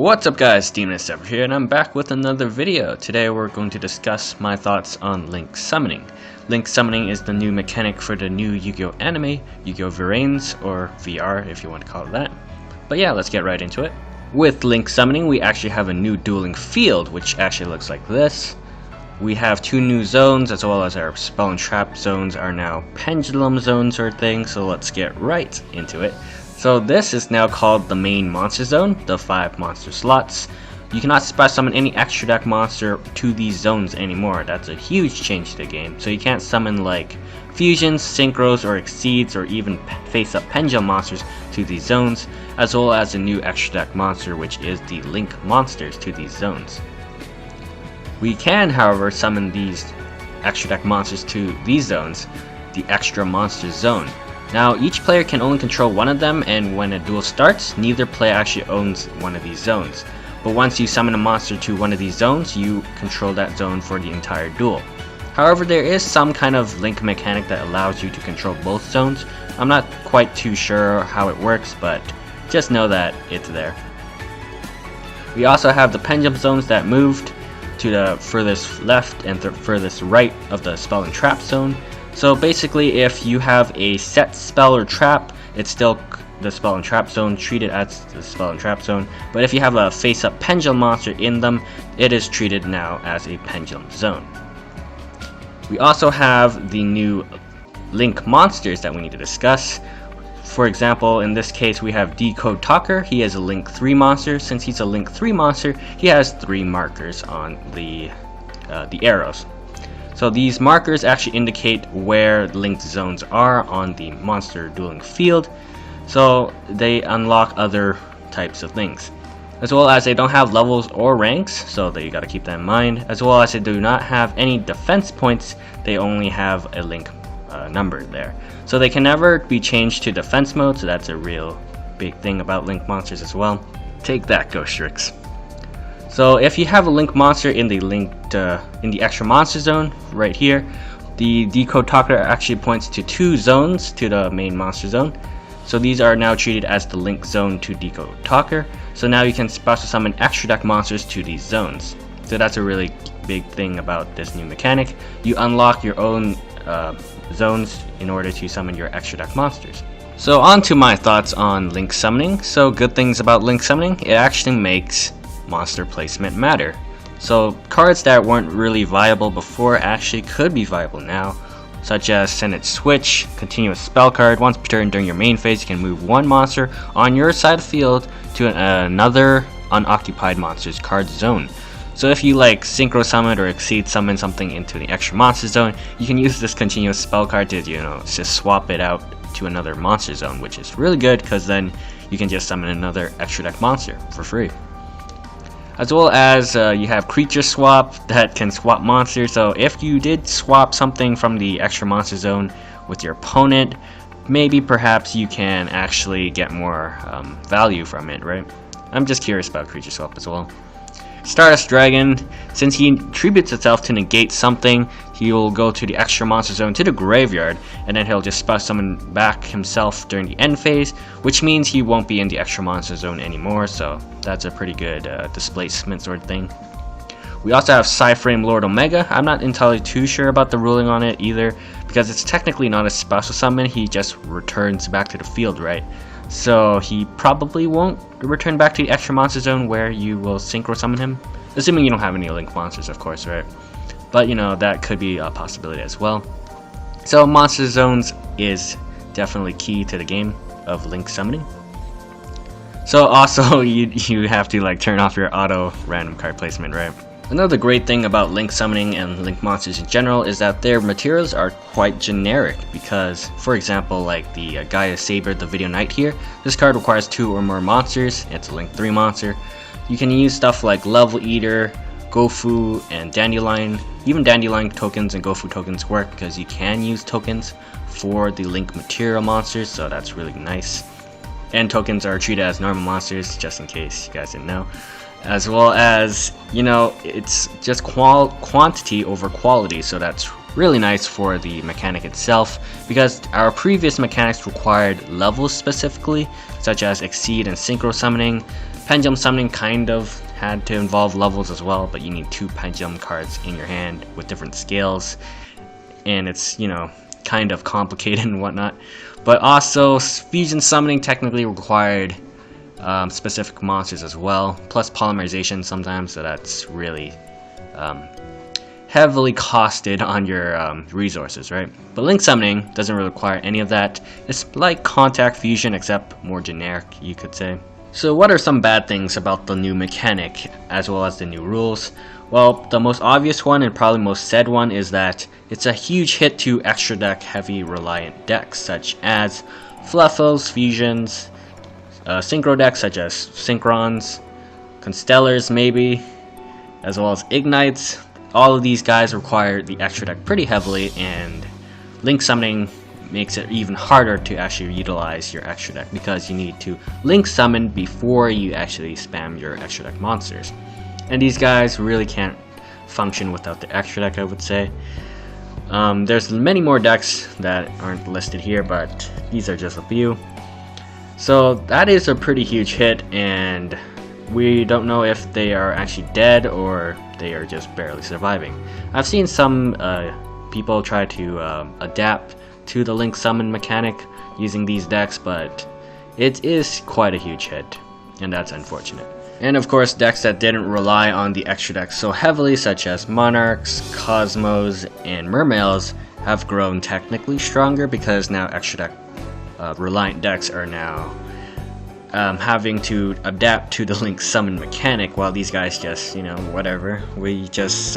What's up guys, DemonSt here, and I'm back with another video. Today we're going to discuss my thoughts on Link Summoning. Link Summoning is the new mechanic for the new Yu-Gi-Oh anime, Yu-Gi-Oh! VRAINS, or VR if you want to call it that. But yeah, let's get right into it. With Link Summoning, we actually have a new dueling field, which actually looks like this. We have two new zones, as well as our spell and trap zones are now pendulum zones or things, so let's get right into it. So this is now called the main monster zone, the 5 monster slots. You cannot special summon any extra deck monster to these zones anymore. That's a huge change to the game. So you can't summon like fusions, synchros, or exceeds, or even face up pendulum monsters to these zones, as well as a new extra deck monster, which is the Link monsters to these zones. We can, however, summon these extra deck monsters to these zones, the extra monster zone. Now, each player can only control one of them, and when a duel starts, neither player actually owns one of these zones. But once you summon a monster to one of these zones, you control that zone for the entire duel. However, there is some kind of Link mechanic that allows you to control both zones. I'm not quite too sure how it works, but just know that it's there. We also have the pendulum zones that moved to the furthest left and the furthest right of the spell and trap zone. So basically, if you have a set spell or trap, it's still the spell and trap zone, treated as the spell and trap zone. But if you have a face-up pendulum monster in them, it is treated now as a pendulum zone. We also have the new Link monsters that we need to discuss. For example, in this case, we have Decode Talker. He is a Link 3 monster. Since he's a Link 3 monster, he has 3 markers on the arrows. So these markers actually indicate where linked zones are on the monster dueling field, so they unlock other types of things. As well as they don't have levels or ranks, so that you gotta keep that in mind. As well as they do not have any defense points, they only have a link number there. So they can never be changed to defense mode, so that's a real big thing about link monsters as well. Take that, Ghost Tricks. So if you have a Link monster in the extra monster zone right here, the Decode Talker actually points to 2 zones to the main monster zone. So these are now treated as the Link zone to Decode Talker. So now you can special summon extra deck monsters to these zones. So that's a really big thing about this new mechanic. You unlock your own zones in order to summon your extra deck monsters. So on to my thoughts on Link Summoning. So good things about Link Summoning, it actually makes monster placement matter. So cards that weren't really viable before actually could be viable now, such as Senate Switch, continuous spell card. Once per turn during your main phase, you can move 1 monster on your side of the field to another unoccupied monster's card zone. So if you like synchro summon or exceed summon something into the extra monster zone, you can use this continuous spell card to, just swap it out to another monster zone, which is really good because then you can just summon another extra deck monster for free. As well as you have creature swap that can swap monsters. So if you did swap something from the extra monster zone with your opponent, maybe perhaps you can actually get more value from it, right? I'm just curious about creature swap as well. Stardust Dragon, since he attributes itself to negate something, he will go to the extra monster zone to the graveyard, and then he'll just special summon back himself during the end phase, which means he won't be in the extra monster zone anymore, so that's a pretty good displacement sort of thing. We also have Psyframe Lord Omega. I'm not entirely too sure about the ruling on it either, because it's technically not a special summon, he just returns back to the field, right? So he probably won't return back to the extra monster zone where you will synchro summon him, assuming you don't have any Link monsters, of course, right? But that could be a possibility as well. So monster zones is definitely key to the game of Link Summoning. So also you have to turn off your auto random card placement, right? Another great thing about Link Summoning and Link monsters in general is that their materials are quite generic, because for example, like the Gaia Saber, the Video Knight here, this card requires 2 or more monsters. It's a Link 3 monster. You can use stuff like Level Eater, Gofu, and Dandelion. Even Dandelion tokens and Gofu tokens work because you can use tokens for the Link material monsters, so that's really nice. And tokens are treated as normal monsters, just in case you guys didn't know. As well as, it's just quantity over quality, so that's really nice for the mechanic itself, because our previous mechanics required levels specifically, such as Exceed and Synchro Summoning. Pendulum summoning kind of had to involve levels as well, but you need 2 pendulum cards in your hand with different scales, and it's, you know, kind of complicated and whatnot. But also, fusion summoning technically required specific monsters as well, plus polymerization sometimes, so that's really heavily costed on your resources, right? But link summoning doesn't really require any of that. It's like contact fusion, except more generic, you could say. So what are some bad things about the new mechanic, as well as the new rules? Well, the most obvious one, and probably most said one, is that it's a huge hit to extra deck heavy reliant decks, such as Fluffos, Fusions, Synchro decks such as Synchrons, Constellars maybe, as well as Ignites. All of these guys require the extra deck pretty heavily, and link summoning makes it even harder to actually utilize your extra deck, because you need to link summon before you actually spam your extra deck monsters. And these guys really can't function without the extra deck, I would say. There's many more decks that aren't listed here, but these are just a few. So that is a pretty huge hit, and we don't know if they are actually dead or they are just barely surviving. I've seen some people try to adapt to the link summon mechanic using these decks, but it is quite a huge hit, and that's unfortunate. And of course, decks that didn't rely on the extra decks so heavily, such as Monarchs, Cosmos, and Mermails, have grown technically stronger, because now extra deck reliant decks are now having to adapt to the link summon mechanic, while these guys just, you know, whatever, we just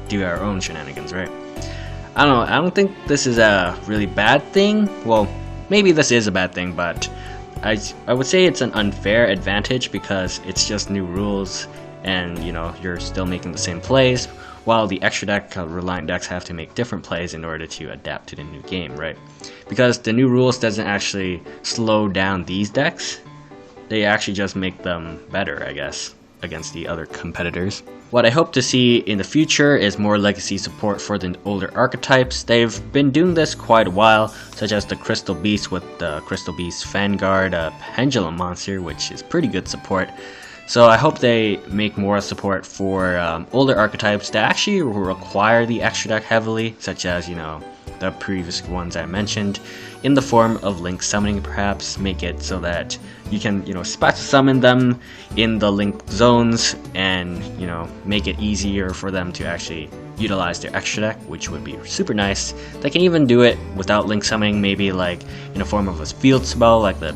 do our own shenanigans, right? I don't know, I don't think this is a really bad thing. Well, maybe this is a bad thing, but I would say it's an unfair advantage, because it's just new rules, and, you know, you're still making the same plays, while the extra deck reliant decks have to make different plays in order to adapt to the new game, right? Because the new rules doesn't actually slow down these decks, they actually just make them better, I guess, against the other competitors. What I hope to see in the future is more legacy support for the older archetypes. They've been doing this quite a while, such as the Crystal Beast with the Crystal Beast Vanguard Pendulum monster, which is pretty good support. So I hope they make more support for older archetypes that actually require the extra deck heavily, such as, you know, the previous ones I mentioned, in the form of link summoning. Perhaps make it so that you can, you know, special summon them in the link zones, and, you know, make it easier for them to actually utilize their extra deck, which would be super nice. They can even do it without link summoning, maybe like in the form of a field spell, like the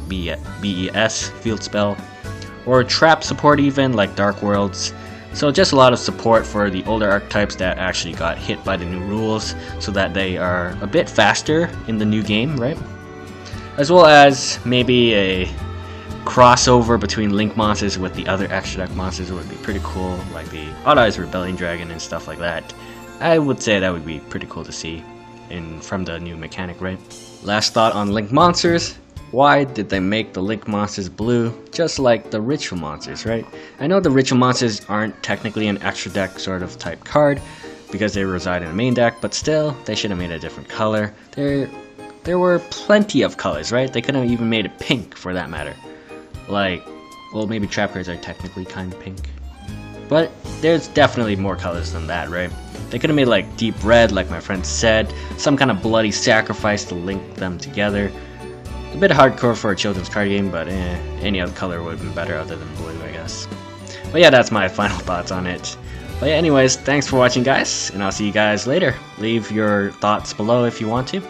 BES field spell, or trap support even, like Dark Worlds. So just a lot of support for the older archetypes that actually got hit by the new rules, so that they are a bit faster in the new game, right? As well as maybe a crossover between link monsters with the other extra deck monsters would be pretty cool, like the Odd-Eyes Rebellion Dragon and stuff like that. I would say that would be pretty cool to see from the new mechanic, right? Last thought on link monsters. Why did they make the link monsters blue, just like the ritual monsters, right? I know the ritual monsters aren't technically an extra deck sort of type card, because they reside in a main deck, but still, they should have made a different color. There were plenty of colors, right? They could have even made it pink, for that matter. Like, well, maybe trap cards are technically kind of pink, but there's definitely more colors than that, right? They could have made like deep red, like my friend said, some kind of bloody sacrifice to link them together. A bit hardcore for a children's card game, but any other color would have been better other than blue, I guess. But yeah, that's my final thoughts on it. But yeah, anyways, thanks for watching, guys, and I'll see you guys later. Leave your thoughts below if you want to.